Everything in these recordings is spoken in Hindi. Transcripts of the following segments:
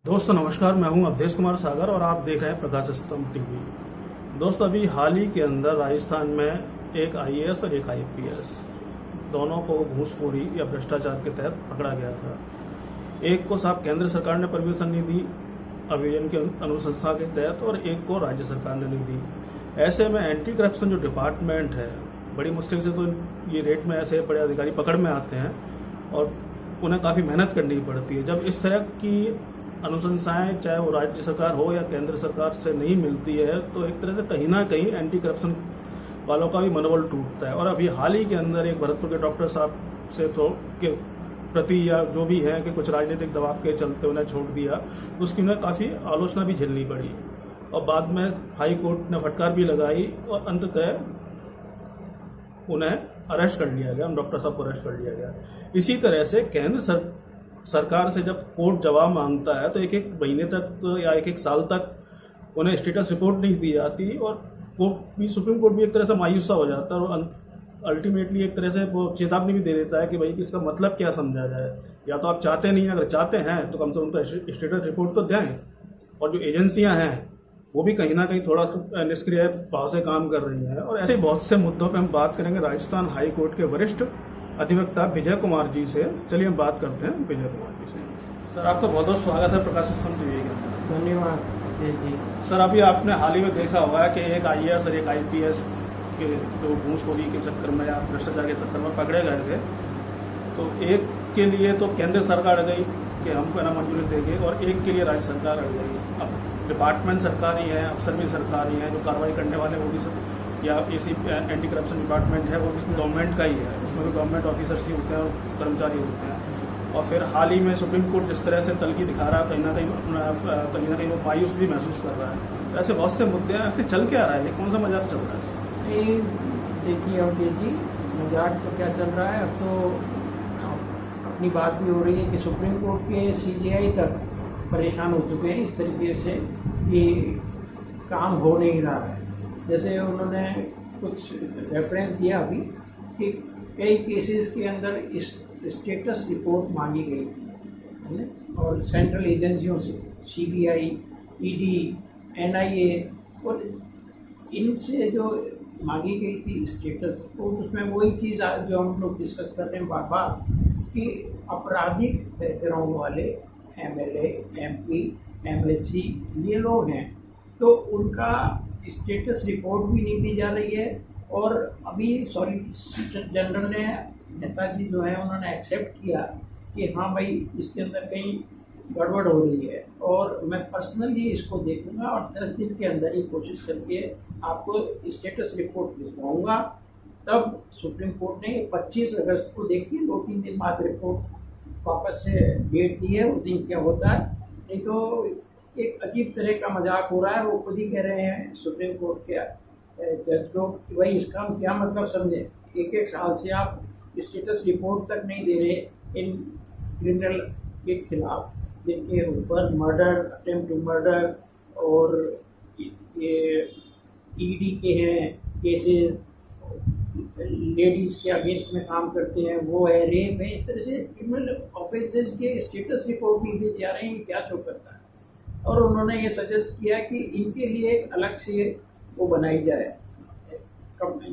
दोस्तों नमस्कार, मैं हूं अवधेश कुमार सागर और आप देख रहे हैं प्रकाश स्तंभ टीवी। दोस्तों अभी हाल ही के अंदर राजस्थान में एक आईएएस और एक आईपीएस दोनों को घूसखोरी या भ्रष्टाचार के तहत पकड़ा गया था। एक को साहब केंद्र सरकार ने परमिशन नहीं दी अभियान की अनुशंसा के तहत और एक को राज्य सरकार ने नहीं दी। ऐसे में एंटी करप्शन जो डिपार्टमेंट है, बड़ी मुश्किल से तो ये रेट में ऐसे बड़े अधिकारी पकड़ में आते हैं और उन्हें काफ़ी मेहनत करनी पड़ती है। जब इस तरह की अनुशंसाएं चाहे वो राज्य सरकार हो या केंद्र सरकार से नहीं मिलती है तो एक तरह से कहीं ना कहीं एंटी करप्शन वालों का भी मनोबल टूटता है। और अभी हाल ही के अंदर एक भरतपुर के डॉक्टर साहब से तो के प्रति या जो भी है कि कुछ राजनीतिक दबाव के चलते उन्हें छोड़ दिया, तो उसकी उन्हें काफ़ी आलोचना भी झेलनी पड़ी और बाद में हाई कोर्ट ने फटकार भी लगाई और अंततः उन्हें अरेस्ट कर लिया गया, उन डॉक्टर साहब को अरेस्ट कर लिया गया। इसी तरह से केंद्र सरकार से जब कोर्ट जवाब मांगता है तो एक एक महीने तक या एक एक साल तक उन्हें स्टेटस रिपोर्ट नहीं दी जाती और कोर्ट भी, सुप्रीम कोर्ट भी एक तरह से मायूस सा हो जाता है और अल्टीमेटली एक तरह से वो चेतावनी भी दे देता है कि भाई इसका मतलब क्या समझा जाए। या तो आप चाहते नहीं, अगर चाहते हैं तो कम से कम तो स्टेटस रिपोर्ट तो दें। और जो एजेंसियां हैं वो भी कहीं ना कहीं थोड़ा सा निष्क्रिय भाव से काम कर रही हैं। और ऐसे बहुत से मुद्दों पर हम बात करेंगे राजस्थान हाई कोर्ट के वरिष्ठ अधिवक्ता विजय कुमार जी से। चलिए हम बात करते हैं विजय कुमार जी से। सर आपका बहुत बहुत स्वागत है प्रकाश स्तंभ टीवी के अंदर। धन्यवाद जी। सर अभी आपने हाल ही में देखा होगा कि एक आईएएस और एक आईपीएस के जो घूसखोरी के चक्कर में या भ्रष्टाचार के चक्कर में पकड़े गए थे, तो एक के लिए तो केंद्र सरकार अड़ गई कि हमको ना मंजूरी देंगे और एक के लिए राज्य सरकार अड़ गई। अब डिपार्टमेंट सरकारी है, अफसर भी सरकारी हैं, जो कार्रवाई करने वाले वो भी या इसी एंटी करप्शन डिपार्टमेंट है वो भी गवर्नमेंट का ही है, उसमें भी गवर्नमेंट ऑफिसर्स ही होते हैं और कर्मचारी होते हैं। और फिर हाल ही में सुप्रीम कोर्ट जिस तरह से तलखी दिखा रहा है, कहीं ना कहीं वो मायूस भी महसूस कर रहा है। ऐसे बहुत से मुद्दे हैं, आखिर चल क्या रहा है, कौन सा मजाक चल रहा है? देखिए अवधेश जी, मजाक तो क्या चल रहा है, अब तो अपनी बात भी हो रही है कि सुप्रीम कोर्ट के सीजीआई तक परेशान हो चुके हैं इस तरीके से कि काम हो नहीं रहा है। जैसे उन्होंने कुछ रेफरेंस दिया अभी कि कई केसेस के अंदर इस स्टेटस रिपोर्ट मांगी गई थी और सेंट्रल एजेंसियों से, सीबीआई, ईडी, एनआईए, और इनसे जो मांगी गई थी स्टेटस रिपोर्ट, उसमें वही चीज़ जो हम लोग डिस्कस कर रहे हैं बार बार कि आपराधिक बैकग्राउंड वाले एमएलए, एमपी, एमएलसी ये लोग हैं, तो उनका स्टेटस रिपोर्ट भी नहीं दी जा रही है। और अभी सॉलिसिटर जनरल ने, नेताजी जो है उन्होंने एक्सेप्ट किया कि हाँ भाई इसके अंदर कहीं गड़बड़ हो रही है और मैं पर्सनली इसको देखूंगा और 10 दिन के अंदर ही कोशिश करके आपको स्टेटस रिपोर्ट भिजवाऊंगा। तब सुप्रीम कोर्ट ने 25 अगस्त को, देखिए 2-3 दिन बाद रिपोर्ट वापस से डेट दी है, उस दिन क्या होता है। नहीं तो एक अजीब तरह का मजाक हो रहा है। वो खुद ही कह रहे हैं सुप्रीम कोर्ट के जज लोग कि भाई इसका हम क्या मतलब समझे, एक एक साल से आप स्टेटस रिपोर्ट तक नहीं दे रहे इन क्रिमिनल के खिलाफ जिनके ऊपर मर्डर, अटेम्प्ट टू मर्डर और ये ईडी के हैं केसेस, लेडीज़ के अगेंस्ट में काम करते हैं, वो है, रेप है, इस तरह से क्रिमिनल ऑफेंसेस के स्टेटस रिपोर्ट नहीं दिए जा रहे हैं। क्या शो करता है? और उन्होंने ये सजेस्ट किया कि इनके लिए एक अलग से वो बनाई जाए,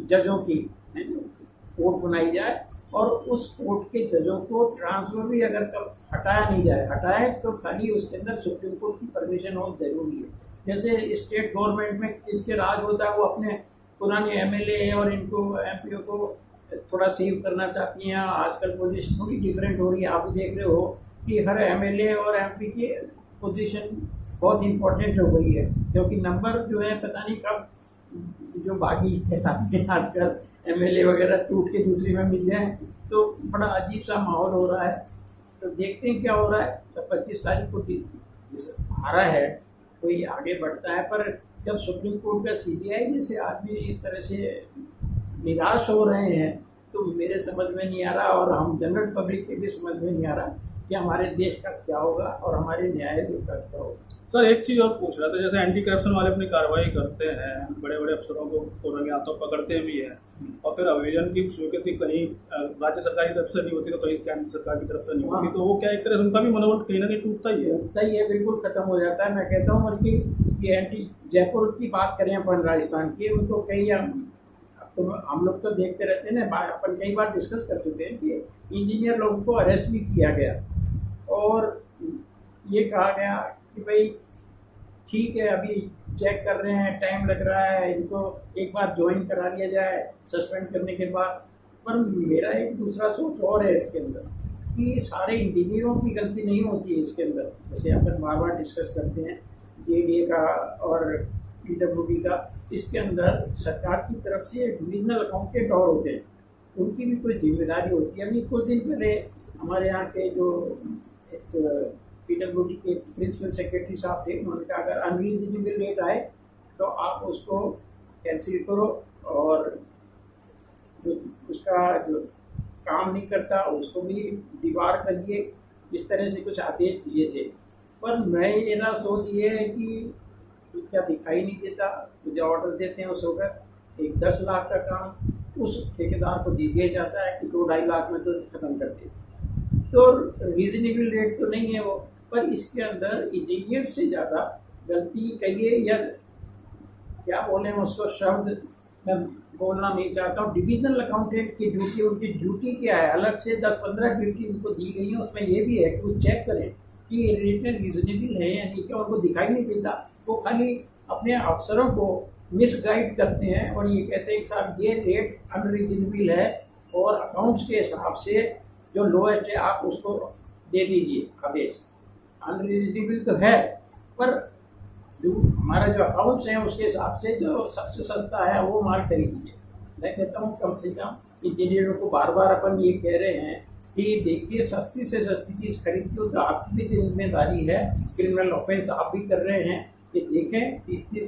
जजों की कोर्ट बनाई जाए और उस कोर्ट के जजों को ट्रांसफर भी अगर कब हटाया नहीं जाए, हटाए तो खाली उसके अंदर सुप्रीम कोर्ट की परमिशन हो जरूरी है। जैसे स्टेट गवर्नमेंट में जिसके राज होता है वो अपने पुराने एमएलए और इनको एमपीओ को थोड़ा सेव करना चाहती हैं। आजकल पोजीशन थोड़ी डिफरेंट हो रही है, आप देख रहे हो कि हर एमएलए और एमपी की पोजीशन बहुत इम्पोर्टेंट हो गई है, क्योंकि नंबर जो है पता नहीं कब जो बागी कहलाते हैं आजकल एमएलए वगैरह टूट के दूसरी में मिल जाए, तो बड़ा अजीब सा माहौल हो रहा है। तो देखते हैं क्या हो रहा है। तो 25 तारीख को हारा है, कोई आगे बढ़ता है, पर जब सुप्रीम कोर्ट का सीबीआई जैसे आदमी इस तरह से निराश हो रहे हैं तो मेरे समझ में नहीं आ रहा और हम जनरल पब्लिक के भी समझ में नहीं आ रहा कि हमारे देश का क्या होगा और हमारे न्यायालय का क्या होगा। सर एक चीज़ और पूछ रहा था, जैसे एंटी करप्शन वाले अपनी कार्रवाई करते हैं, बड़े बड़े अफसरों को रंगे हाथों पकड़ते भी हैं, और फिर अभियोजन की स्वीकृति कहीं राज्य सरकार की तरफ से नहीं होती तो कहीं केंद्र सरकार की तरफ से नहीं होती, तो वो क्या एक तरह से उनका भी मनोबल कहीं ना कहीं टूटता ही है। होता ही है, बिल्कुल खत्म हो जाता है। मैं कहता हूँ बल्कि ये एंटी जयपुर की बात करें अपन राजस्थान की, उनको कई तो हम लोग तो देखते रहते हैं ना, अपन कई बार डिस्कस कर चुके हैं कि इंजीनियर लोगों को अरेस्ट भी किया गया और ये कहा गया कि भाई ठीक है अभी चेक कर रहे हैं, टाइम लग रहा है, इनको एक बार ज्वाइन करा लिया जाए सस्पेंड करने के बाद। पर मेरा एक दूसरा सोच और है इसके अंदर कि सारे इंजीनियरों की गलती नहीं होती है इसके अंदर। जैसे अपन बार बार डिस्कस करते हैं जेडीए का और पीडब्ल्यूडी का, इसके अंदर सरकार की तरफ से डिविजनल अकाउंटेंट और होते हैं, उनकी भी कोई जिम्मेदारी होती है। अभी कुछ दिन पहले हमारे यहाँ के जो एक पीडब्ल्यूडी के प्रिंसिपल सेक्रेटरी साहब थे, उन्होंने कहा अगर अनरीजनेबल रेट आए तो आप उसको कैंसिल करो और जो उसका जो काम नहीं करता उसको भी डिबार करिए, इस तरह से कुछ आदेश दिए थे। पर मेरा सोच ये है कि क्या दिखाई नहीं देता, मुझे ऑर्डर देते हैं उस वक्त एक 10 लाख का काम उस ठेकेदार को दे दिया जाता है कि 2-2.5 लाख में तो ख़त्म कर देते। तो रीजनेबल रेट तो नहीं है वो, पर इसके अंदर इंजीनियर से ज़्यादा गलती कहिए या क्या बोले उसको शब्द मैं बोलना नहीं चाहता हूँ। डिविजनल अकाउंटेंट की ड्यूटी, उनकी ड्यूटी क्या है, अलग से 10-15 ड्यूटी उनको दी गई है, उसमें ये भी है कि वो चेक करें कि रेट रीजनेबल है या नहीं, क्या उनको दिखाई नहीं देता। वो खाली अपने अफसरों को मिसगाइड करते हैं और ये कहते हैं कि साहब ये रेट अनरीजनेबल है और अकाउंट्स के हिसाब से जो लोएस्ट है आप उसको दे दीजिए आदेश। अनरीजनेबल तो है पर जो हमारा जो अकाउंट्स हैं उसके हिसाब से जो सबसे सस्ता है वो माल खरीदिए। मैं कहता हूँ कम से कम इंजीनियरों को बार बार अपन ये कह रहे हैं कि देखिए सस्ती से सस्ती चीज़ खरीदते हो तो आपकी भी जिम्मेदारी है, क्रिमिनल ऑफेंस आप भी कर रहे हैं, कि देखें कि इतनी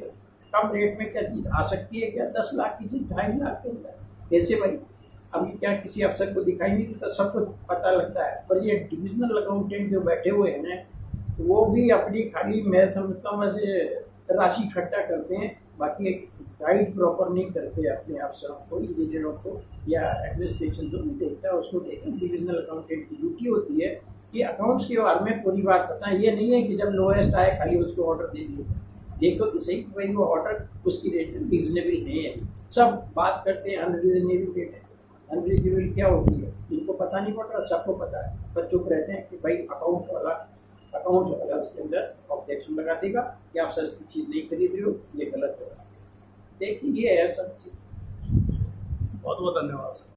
कम रेट में क्या चीज़ आ सकती है। क्या 10 लाख की चीज़ 2.5 लाख के अंदर कैसे भाई? अभी क्या किसी अफसर को दिखाई नहीं देता, सबको पता लगता है। पर ये डिविजनल अकाउंटेंट जो बैठे हुए हैं ना, वो भी अपनी खाली मैं समझता हूँ वैसे राशि इकट्ठा करते हैं, बाकी एक गाइड प्रॉपर नहीं करते अपने अफसरों को, इंजीनियरों को या एडमिनिस्ट्रेशन जो भी देखता है उसको देखें। डिविजनल अकाउंटेंट की ड्यूटी होती है कि अकाउंट्स के बारे में पूरी बात बताएं। ये नहीं है कि जब लोएस्ट आए खाली उसको ऑर्डर दे दिए, देखो तो सही कि भाई वो ऑर्डर उसकी रेट रीजनेबल नहीं है। सब बात करते हैं अनरीजनेबल रेट है, अनरीजनेबल क्या होती है इनको पता नहीं पड़ रहा, सबको पता है, पर चुप रहते हैं कि भाई अकाउंट वाला उसके अंदर ऑब्जेक्शन लगा देगा कि आप सस्ती चीज़ नहीं खरीद रहे हो, ये गलत होगा। देखिए ये है सब चीज़। बहुत बहुत धन्यवाद सर।